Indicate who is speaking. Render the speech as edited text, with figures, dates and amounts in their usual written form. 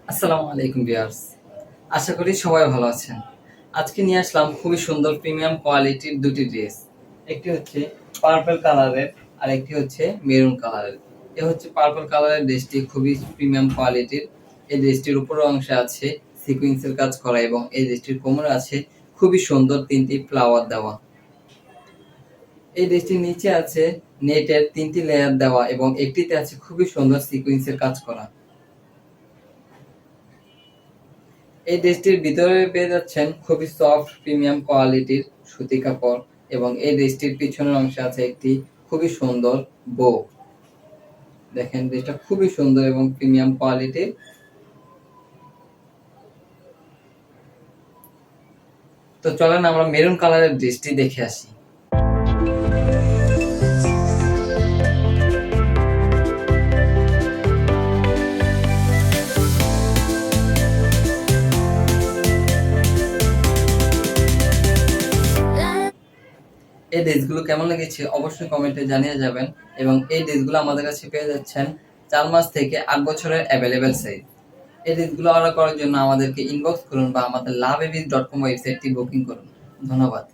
Speaker 1: আসসালামু আলাইকুম ভিউয়ার্স। আশা করি সবাই ভালো আছেন। আজকে নিয়ে আসলাম খুবই সুন্দর প্রিমিয়াম কোয়ালিটির দুটি ড্রেস। একটি হচ্ছে পার্পল কালারের আর একটি হচ্ছে মেরুন কালারের। এ হচ্ছে পার্পল কালারের ড্রেসটি খুবই প্রিমিয়াম কোয়ালিটির। এই ড্রেসটির উপরের অংশে আছে সিকোয়েন্সের কাজ করা এবং এই ড্রেসটির কোমরে আছে খুবই সুন্দর ৩টি ফ্লাওয়ার দেওয়া। এই ড্রেসটির নিচে আছে নেটের ৩টি লেয়ার দেওয়া এবং একটিতে আছে খুবই সুন্দর সিকোয়েন্সের কাজ করা। এই ড্রেসটির ভিতরে পেয়ে যাচ্ছেন খুবই সফট প্রিমিয়াম কোয়ালিটির সুতি কাপড় এবং এই ড্রেসটির পিছনের অংশে আছে একটি খুবই সুন্দর বো। দেখেন ড্রেসটা খুবই সুন্দর এবং প্রিমিয়াম কোয়ালিটির। তো চলেন আমরা মেরুন কালারের ড্রেসটি দেখে আসি। এই ড্রেসগুলো কেমন লেগেছে অবশ্যই কমেন্টে জানিয়ে যাবেন এবং এই ড্রেসগুলো আমাদের কাছে পেয়ে যাচ্ছেন ৪ মাস থেকে ৮ বছরের অ্যাভেলেবেল সাইজ। এই ড্রেসগুলো অর্ডার করার জন্য আমাদেরকে ইনবক্স করুন বা আমাদের loveabies.com ওয়েবসাইটটি বুকিং করুন। ধন্যবাদ।